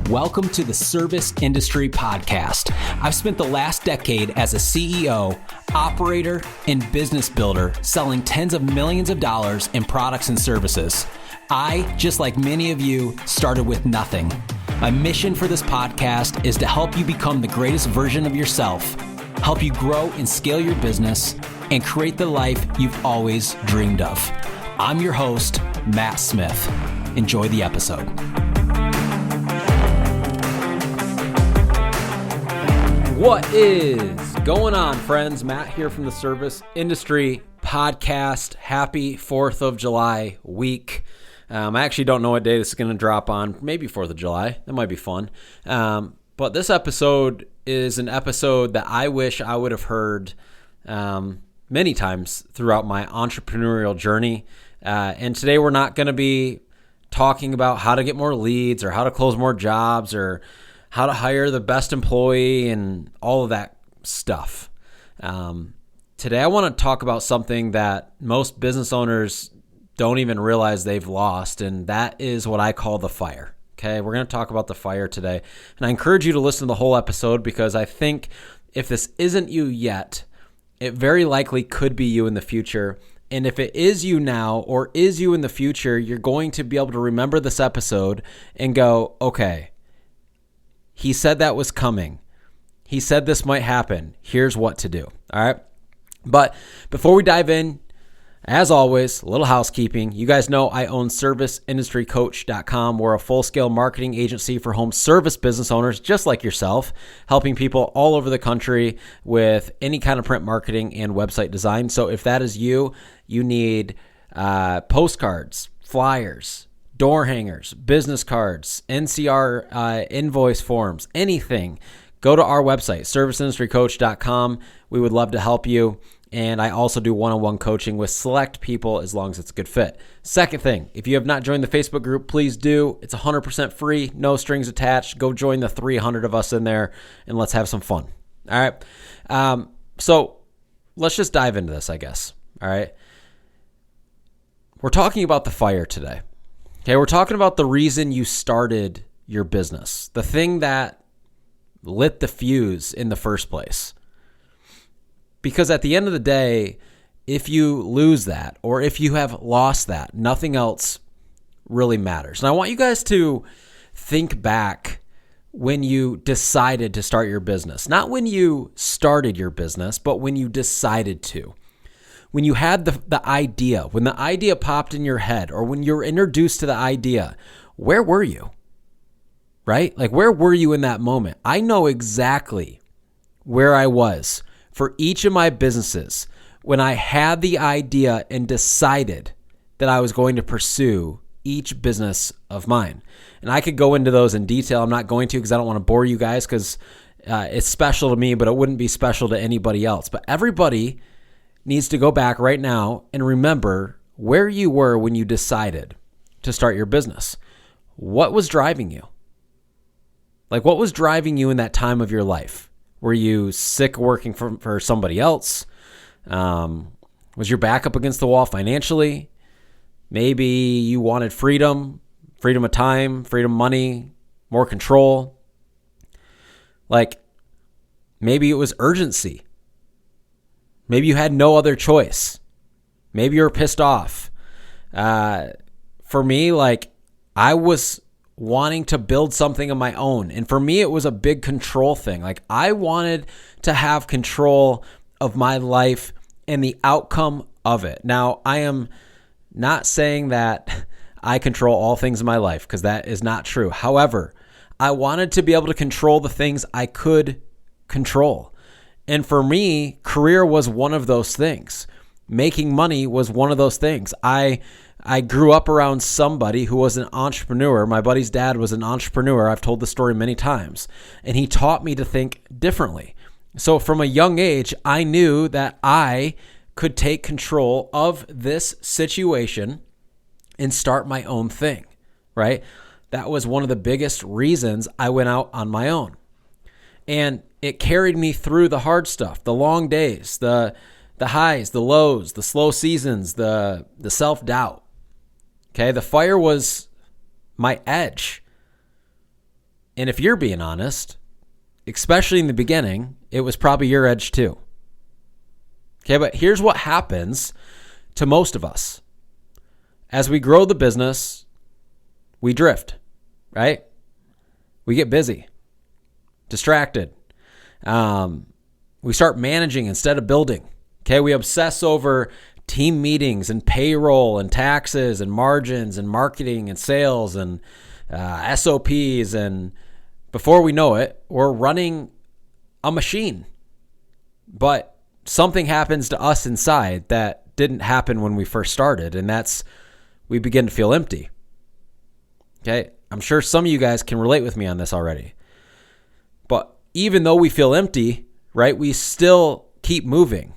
Welcome to the Service Industry Podcast. I've spent the last decade as a CEO, operator, and business builder selling tens of millions of dollars in products and services. I, just like many of you, started with nothing. My mission for this podcast is to help you become the greatest version of yourself, help you grow and scale your business, and create the life you've always dreamed of. I'm your host, Matt Smith. Enjoy the episode. What is going on, friends? Matt here from the Service Industry Podcast. Happy 4th of July week. I actually don't know what day this is going to drop on. Maybe 4th of July. That might be fun. But this episode is an episode that I wish I would have heard many times throughout my entrepreneurial journey. And today we're not going to be talking about how to get more leads or how to close more jobs or how to hire the best employee and all of that stuff. Today I want to talk about something that most business owners don't even realize they've lost, and that is what I call the fire. Okay, we're going to talk about the fire today. And I encourage you to listen to the whole episode because I think if this isn't you yet, it very likely could be you in the future. And if it is you now or is you in the future, you're going to be able to remember this episode and go, okay, he said that was coming. He said this might happen. Here's what to do. All right. But before we dive in, as always, a little housekeeping. You guys know I own ServiceIndustryCoach.com. We're a full-scale marketing agency for home service business owners just like yourself, helping people all over the country with any kind of print marketing and website design. So if that is you, you need postcards, flyers, door hangers, business cards, NCR invoice forms, anything, go to our website, ServiceIndustryCoach.com. We would love to help you. And I also do one-on-one coaching with select people as long as it's a good fit. Second thing, if you have not joined the Facebook group, please do. It's 100% free, no strings attached. Go join the 300 of us in there and let's have some fun. All right. So let's just dive into this, I guess. All right. We're talking about the fire today. Okay, we're talking about the reason you started your business, the thing that lit the fuse in the first place. Because at the end of the day, if you lose that or if you have lost that, nothing else really matters. And I want you guys to think back when you decided to start your business, not when you started your business, but when you decided to. When you had the idea, when the idea popped in your head, or when you were introduced to the idea, where were you? Right? Like, where were you in that moment? I know exactly where I was for each of my businesses when I had the idea and decided that I was going to pursue each business of mine. And I could go into those in detail. I'm not going to because I don't want to bore you guys because it's special to me, but it wouldn't be special to anybody else. But everybody needs to go back right now and remember where you were when you decided to start your business. What was driving you? Like, what was driving you in that time of your life? Were you sick working for somebody else? Was your back up against the wall financially? Maybe you wanted freedom of time, freedom of money, more control. Like, maybe it was urgency. Maybe you had no other choice. Maybe you were pissed off. For me, like, I was wanting to build something of my own. And for me, it was a big control thing. Like, I wanted to have control of my life and the outcome of it. Now, I am not saying that I control all things in my life because that is not true. However, I wanted to be able to control the things I could control. And for me, career was one of those things. Making money was one of those things. I grew up around somebody who was an entrepreneur. My buddy's dad was an entrepreneur. I've told the story many times. And he taught me to think differently. So from a young age, I knew that I could take control of this situation and start my own thing, right? That was one of the biggest reasons I went out on my own. And it carried me through the hard stuff, the long days, the highs, the lows, the slow seasons, the self-doubt. Okay, the fire was my edge. And if you're being honest, especially in the beginning, it was probably your edge too. Okay, but here's what happens to most of us. As we grow the business, we drift, right? We get busy, distracted. We start managing instead of building. Okay, we obsess over team meetings and payroll and taxes and margins and marketing and sales and SOPs. And before we know it, we're running a machine. But something happens to us inside that didn't happen when we first started, and that's we begin to feel empty. Okay, I'm sure some of you guys can relate with me on this already. But even though we feel empty, right, we still keep moving.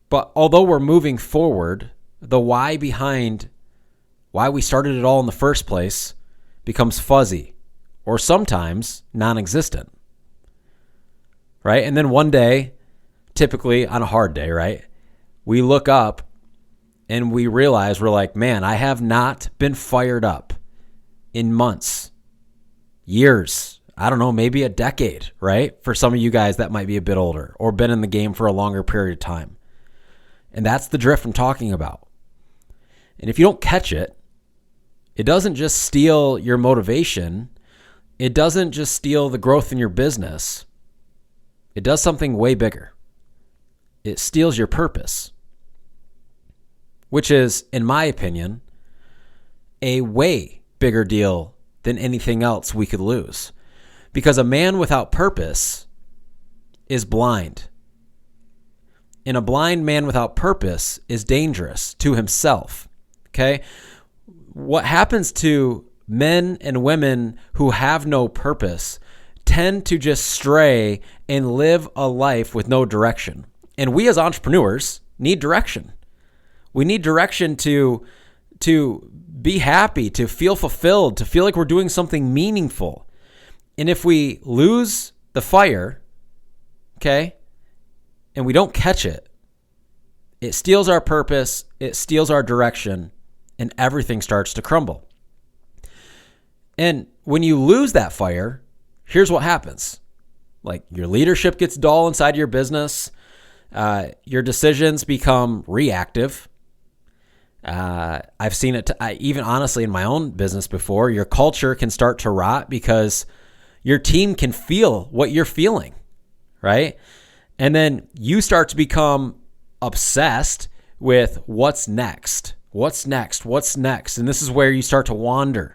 But although we're moving forward, the why behind why we started it all in the first place becomes fuzzy or sometimes non-existent. Right? And then one day, typically on a hard day, right, we look up and we realize we're like, man, I have not been fired up in months, years, I don't know, maybe a decade, right? For some of you guys that might be a bit older or been in the game for a longer period of time. And that's the drift I'm talking about. And if you don't catch it, it doesn't just steal your motivation. It doesn't just steal the growth in your business. It does something way bigger. It steals your purpose, which is, in my opinion, a way bigger deal than anything else we could lose. Because a man without purpose is blind. And a blind man without purpose is dangerous to himself. Okay? What happens to men and women who have no purpose tend to just stray and live a life with no direction. And we as entrepreneurs need direction. We need direction to be happy, to feel fulfilled, to feel like we're doing something meaningful. And if we lose the fire, okay, and we don't catch it, it steals our purpose, it steals our direction, and everything starts to crumble. And when you lose that fire, here's what happens. Like your leadership gets dull inside your business. Your decisions become reactive. I've seen it even honestly in my own business before. Your culture can start to rot because your team can feel what you're feeling, right? And then you start to become obsessed with what's next. What's next? What's next? And this is where you start to wander.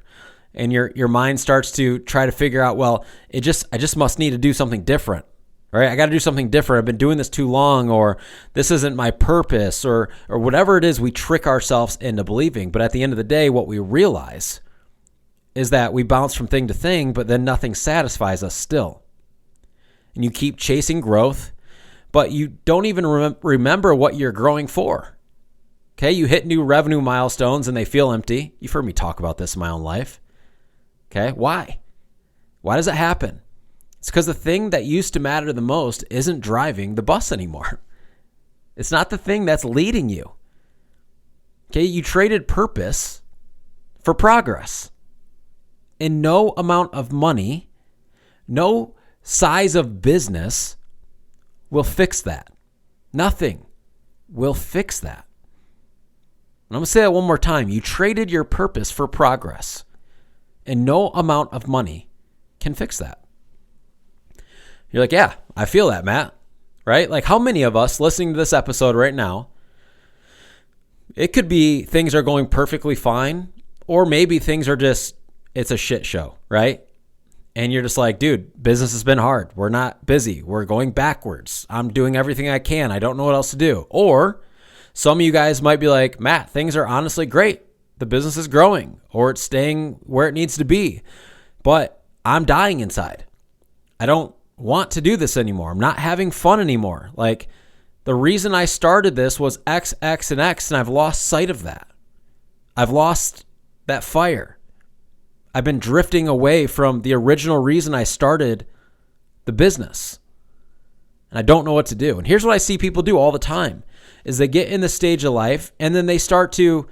And your mind starts to try to figure out, well, I just must need to do something different, right? I got to do something different. I've been doing this too long, or this isn't my purpose, or whatever it is we trick ourselves into believing. But at the end of the day, what we realize is that we bounce from thing to thing, but then nothing satisfies us still. And you keep chasing growth, but you don't even remember what you're growing for. Okay, you hit new revenue milestones and they feel empty. You've heard me talk about this in my own life. Okay, why? Why does it happen? It's because the thing that used to matter the most isn't driving the bus anymore. It's not the thing that's leading you. Okay, you traded purpose for progress. And no amount of money, no size of business will fix that. Nothing will fix that. And I'm going to say that one more time. You traded your purpose for progress. And no amount of money can fix that. You're like, yeah, I feel that, Matt. Right? Like how many of us listening to this episode right now, it could be things are going perfectly fine, or maybe things are just, it's a shit show, right? And you're just like, dude, business has been hard. We're not busy. We're going backwards. I'm doing everything I can. I don't know what else to do. Or some of you guys might be like, Matt, things are honestly great. The business is growing, or it's staying where it needs to be. But I'm dying inside. I don't want to do this anymore. I'm not having fun anymore. Like the reason I started this was X, X, and X, and I've lost sight of that. I've lost that fire. I've been drifting away from the original reason I started the business. And I don't know what to do. And here's what I see people do all the time is they get in the stage of life and then they start to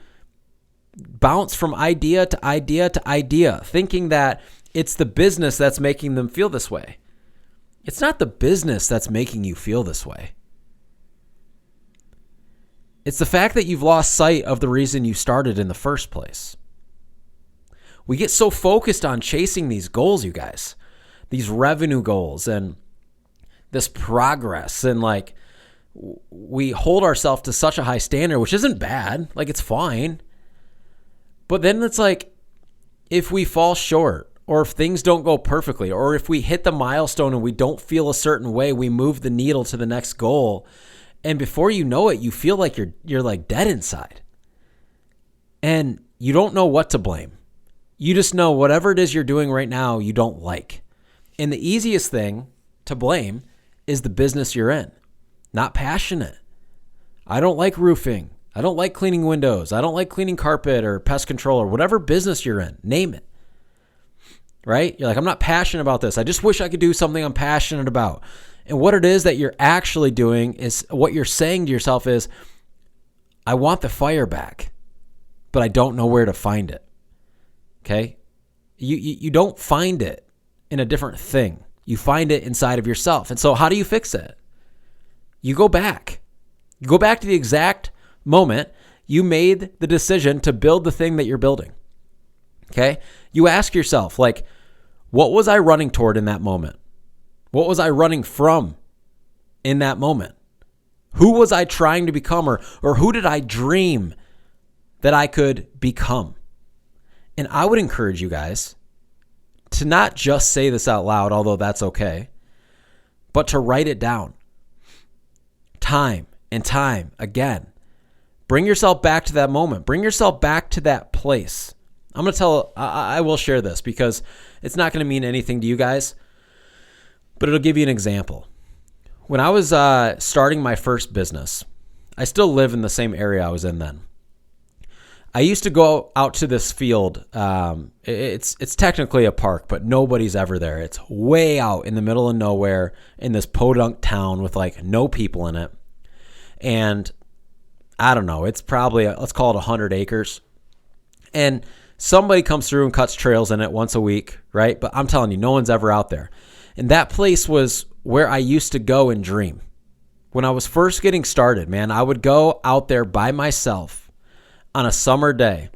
bounce from idea to idea to idea, thinking that It's the business that's making them feel this way. It's not the business that's making you feel this way. It's the fact that you've lost sight of the reason you started in the first place. We get so focused on chasing these goals, you guys, these revenue goals and this progress, and like we hold ourselves to such a high standard, which isn't bad. Like, it's fine. But then it's like, if we fall short, or if things don't go perfectly, or if we hit the milestone and we don't feel a certain way, we move the needle to the next goal. And before you know it, you feel like you're like dead inside. And you don't know what to blame. You just know whatever it is you're doing right now, you don't like. And the easiest thing to blame is the business you're in. Not passionate. I don't like roofing. I don't like cleaning windows. I don't like cleaning carpet or pest control or whatever business you're in. Name it. Right? You're like, I'm not passionate about this. I just wish I could do something I'm passionate about. And what it is that you're actually doing is, what you're saying to yourself is, I want the fire back, but I don't know where to find it. Okay? You don't find it in a different thing. You find it inside of yourself. And so how do you fix it? You go back. You go back to the exact moment you made the decision to build the thing that you're building. Okay? You ask yourself, like, what was I running toward in that moment? What was I running from in that moment? Who was I trying to become, or who did I dream that I could become? And I would encourage you guys to not just say this out loud, although that's okay, but to write it down. Time and time again. Bring yourself back to that moment. Bring yourself back to that place. I'm going to I will share this because it's not going to mean anything to you guys, but it'll give you an example. When I was starting my first business, I still live in the same area I was in then. I used to go out to this field. It's technically a park, but nobody's ever there. It's way out in the middle of nowhere in this podunk town with like no people in it. And I don't know, it's probably, let's call it 100 acres. And somebody comes through and cuts trails in it once a week, right? But I'm telling you, no one's ever out there. And that place was where I used to go and dream. When I was first getting started, man, I would go out there by myself on a summer day,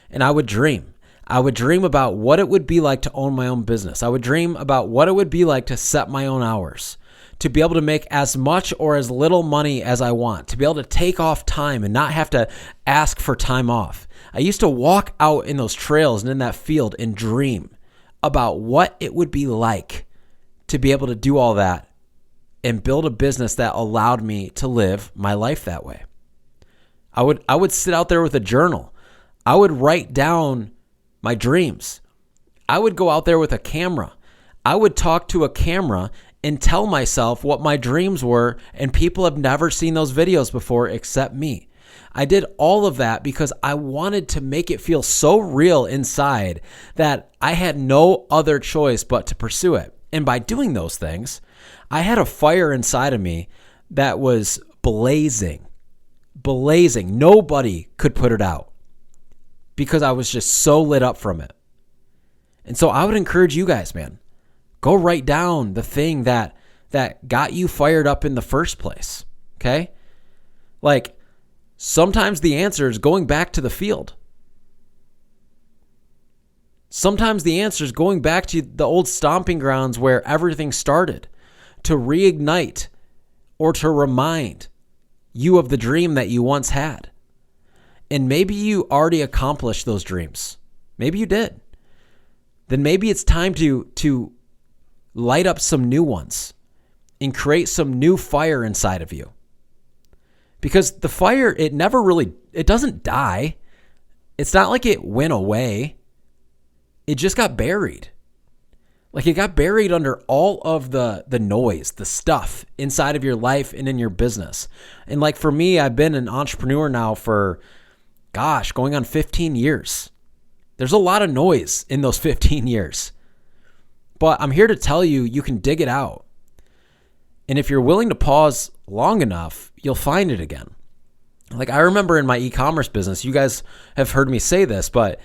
and I would dream. I would dream about what it would be like to own my own business. I would dream about what it would be like to set my own hours, to be able to make as much or as little money as I want, to be able to take off time and not have to ask for time off. I used to walk out in those trails and in that field and dream about what it would be like to be able to do all that and build a business that allowed me to live my life that way. I would sit out there with a journal. I would write down my dreams. I would go out there with a camera. I would talk to a camera and tell myself what my dreams were, and people have never seen those videos before except me. I did all of that because I wanted to make it feel so real inside that I had no other choice but to pursue it. And by doing those things, I had a fire inside of me that was blazing. Nobody could put it out because I was just so lit up from it. And so I would encourage you guys, man, go write down the thing that got you fired up in the first place. Okay? Like, sometimes the answer is going back to the field. Sometimes the answer is going back to the old stomping grounds where everything started, to reignite or to remind you of the dream that you once had. And maybe you already accomplished those dreams. Maybe you did. Then maybe it's time to light up some new ones and create some new fire inside of you. Because the fire, it doesn't die. It's not like it went away. It just got buried. Like, it got buried under all of the noise, the stuff inside of your life and in your business. And like for me, I've been an entrepreneur now for, going on 15 years. There's a lot of noise in those 15 years. But I'm here to tell you, you can dig it out. And if you're willing to pause long enough, you'll find it again. Like, I remember in my e-commerce business, you guys have heard me say this, but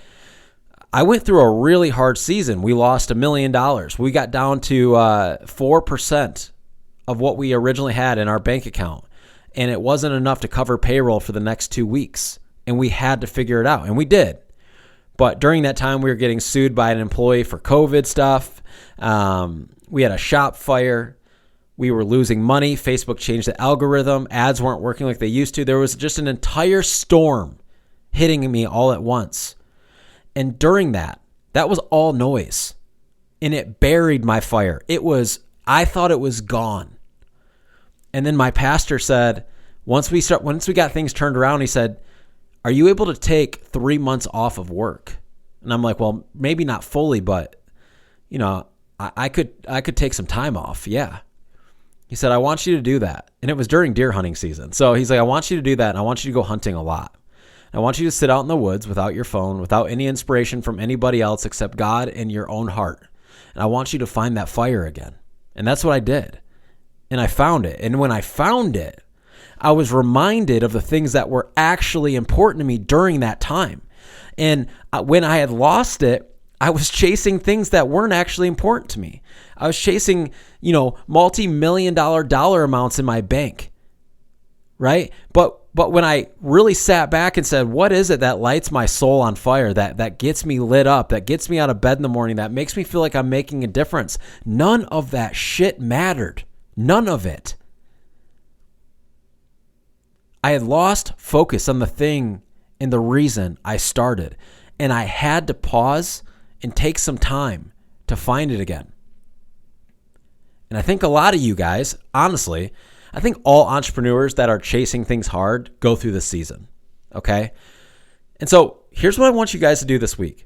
I went through a really hard season. We lost $1 million. We got down to 4% of what we originally had in our bank account. And it wasn't enough to cover payroll for the next 2 weeks. And we had to figure it out. And we did. But during that time, we were getting sued by an employee for COVID stuff. We had a shop fire. We were losing money. Facebook changed the algorithm. Ads weren't working like they used to. There was just an entire storm hitting me all at once. And during that was all noise. And it buried my fire. I thought it was gone. And then my pastor said, once we got things turned around, he said, "Are you able to take 3 months off of work?" And I'm like, "Well, maybe not fully, but I could take some time off." Yeah. He said, "I want you to do that." And it was during deer hunting season. So he's like, "I want you to do that. And I want you to go hunting a lot. I want you to sit out in the woods without your phone, without any inspiration from anybody else except God and your own heart. And I want you to find that fire again." And that's what I did. And I found it. And when I found it, I was reminded of the things that were actually important to me during that time. And when I had lost it, I was chasing things that weren't actually important to me. I was chasing, multi-million dollar amounts in my bank, right? But when I really sat back and said, what is it that lights my soul on fire, that gets me lit up, that gets me out of bed in the morning, that makes me feel like I'm making a difference? None of that shit mattered. None of it. I had lost focus on the thing and the reason I started. And I had to pause and take some time to find it again. And I think a lot of you guys, honestly, I think all entrepreneurs that are chasing things hard go through this season. Okay? And so here's what I want you guys to do this week.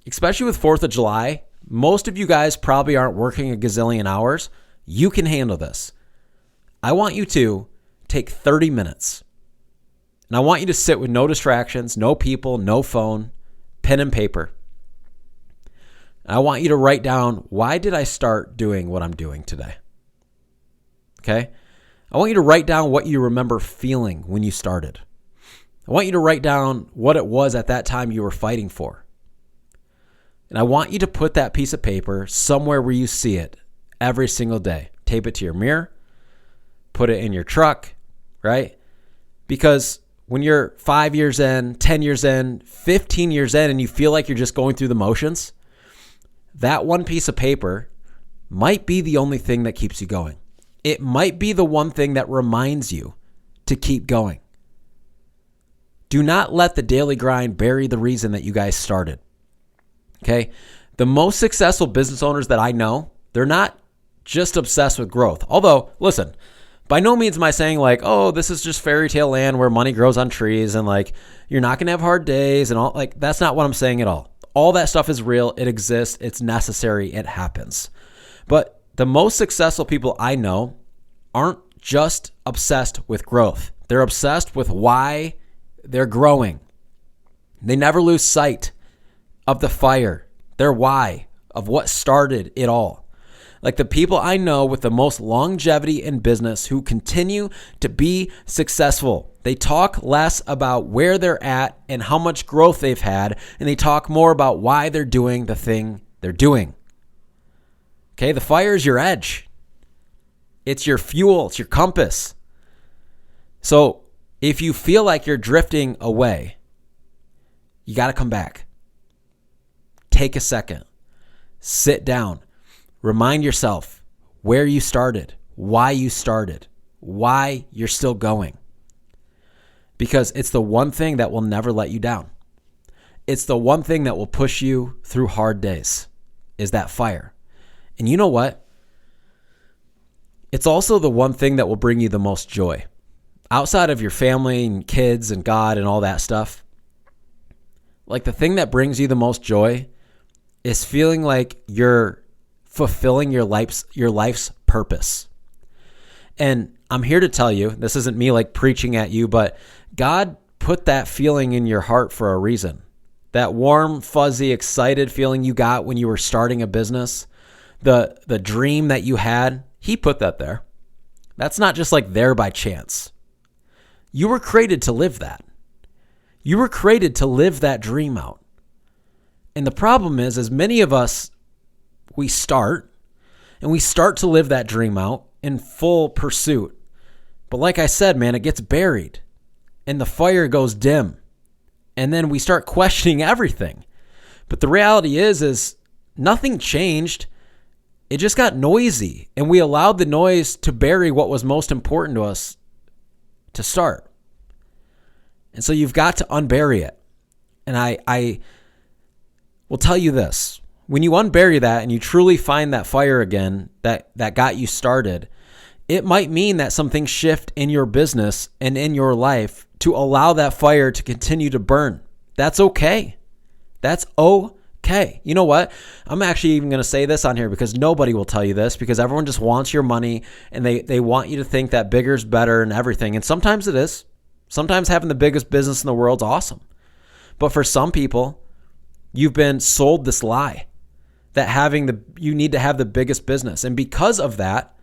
Especially with 4th of July, most of you guys probably aren't working a gazillion hours. You can handle this. I want you to take 30 minutes. And I want you to sit with no distractions, no people, no phone, pen and paper. And I want you to write down, why did I start doing what I'm doing today? Okay? I want you to write down what you remember feeling when you started. I want you to write down what it was at that time you were fighting for. And I want you to put that piece of paper somewhere where you see it every single day. Tape it to your mirror. Put it in your truck, right? Because when you're 5 years in, 10 years in, 15 years in, and you feel like you're just going through the motions, that one piece of paper might be the only thing that keeps you going. It might be the one thing that reminds you to keep going. Do not let the daily grind bury the reason that you guys started. Okay? The most successful business owners that I know, they're not just obsessed with growth. Although, listen, by no means am I saying like, oh, this is just fairy tale land where money grows on trees and like you're not going to have hard days and all. Like, that's not what I'm saying at all. All that stuff is real. It exists. It's necessary. It happens. But the most successful people I know aren't just obsessed with growth. They're obsessed with why they're growing. They never lose sight of the fire, their why, of what started it all. Like the people I know with the most longevity in business who continue to be successful, they talk less about where they're at and how much growth they've had, and they talk more about why they're doing the thing they're doing. Okay, the fire is your edge. It's your fuel. It's your compass. So if you feel like you're drifting away, you got to come back. Take a second. Sit down. Remind yourself where you started, why you're still going. Because it's the one thing that will never let you down. It's the one thing that will push you through hard days, is that fire. And you know what? It's also the one thing that will bring you the most joy. Outside of your family and kids and God and all that stuff, like the thing that brings you the most joy is feeling like you're fulfilling your life's purpose. And I'm here to tell you, this isn't me like preaching at you, but God put that feeling in your heart for a reason. That warm, fuzzy, excited feeling you got when you were starting a business, the dream that you had, He put that there. That's not just like there by chance. You were created to live that. You were created to live that dream out. And the problem is many of us, we start to live that dream out in full pursuit. But like I said, man, it gets buried and the fire goes dim. And then we start questioning everything. But the reality is nothing changed. It just got noisy, and we allowed the noise to bury what was most important to us to start. And so you've got to unbury it. And I will tell you this. When you unbury that and you truly find that fire again that got you started, it might mean that some things shift in your business and in your life to allow that fire to continue to burn. That's okay. That's okay. You know what? I'm actually even going to say this on here because nobody will tell you this, because everyone just wants your money and they want you to think that bigger's better and everything. And sometimes it is. Sometimes having the biggest business in the world is awesome. But for some people, you've been sold this lie that you need to have the biggest business. And because of that,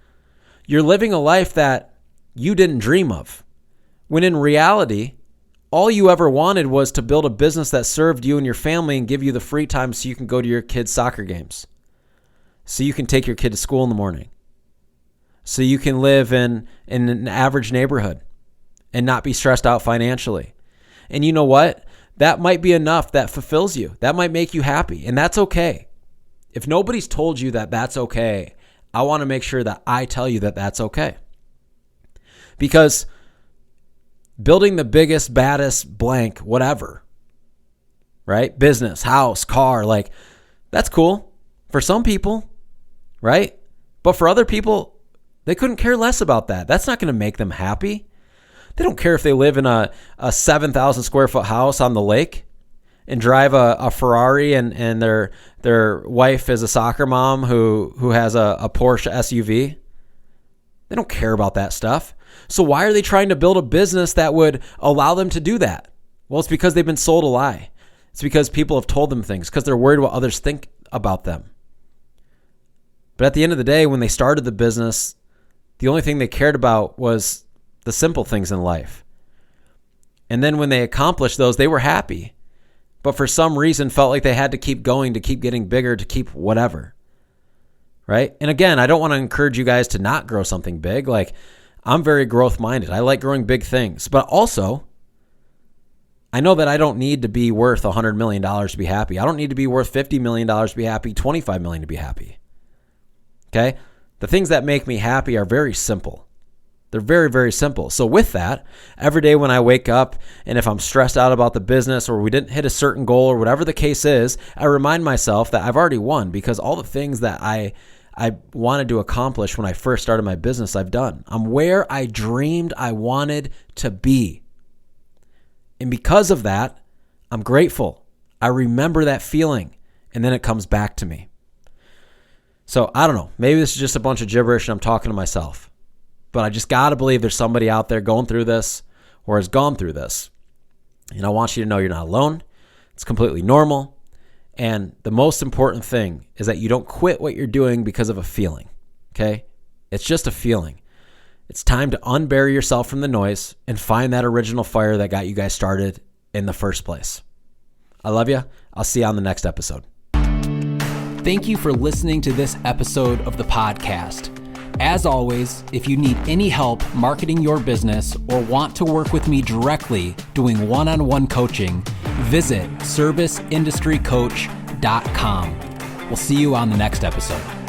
you're living a life that you didn't dream of. When in reality, all you ever wanted was to build a business that served you and your family and give you the free time so you can go to your kids' soccer games, so you can take your kid to school in the morning, so you can live in an average neighborhood and not be stressed out financially. And you know what? That might be enough that fulfills you. That might make you happy, and that's okay. If nobody's told you that that's okay, I want to make sure that I tell you that that's okay. Because building the biggest, baddest blank, whatever, right? Business, house, car, like that's cool for some people, right? But for other people, they couldn't care less about that. That's not going to make them happy. They don't care if they live in a 7,000 square foot house on the lake and drive a Ferrari and their wife is a soccer mom who has a Porsche SUV. They don't care about that stuff. So why are they trying to build a business that would allow them to do that? Well, it's because they've been sold a lie. It's because people have told them things, because they're worried what others think about them. But at the end of the day, when they started the business, the only thing they cared about was the simple things in life. And then when they accomplished those, they were happy. But for some reason felt like they had to keep going, to keep getting bigger, to keep whatever. Right? And again, I don't want to encourage you guys to not grow something big. Like, I'm very growth minded. I like growing big things. But also, I know that I don't need to be worth $100 million to be happy. I don't need to be worth $50 million to be happy, $25 million to be happy. Okay? The things that make me happy are very simple. They're very, very simple. So with that, every day when I wake up and if I'm stressed out about the business or we didn't hit a certain goal or whatever the case is, I remind myself that I've already won, because all the things that I wanted to accomplish when I first started my business, I've done. I'm where I dreamed I wanted to be. And because of that, I'm grateful. I remember that feeling, and then it comes back to me. So I don't know. Maybe this is just a bunch of gibberish and I'm talking to myself. But I just got to believe there's somebody out there going through this or has gone through this. And I want you to know you're not alone. It's completely normal. And the most important thing is that you don't quit what you're doing because of a feeling, okay? It's just a feeling. It's time to unbury yourself from the noise and find that original fire that got you guys started in the first place. I love you. I'll see you on the next episode. Thank you for listening to this episode of the podcast. As always, if you need any help marketing your business or want to work with me directly doing one-on-one coaching, visit serviceindustrycoach.com. We'll see you on the next episode.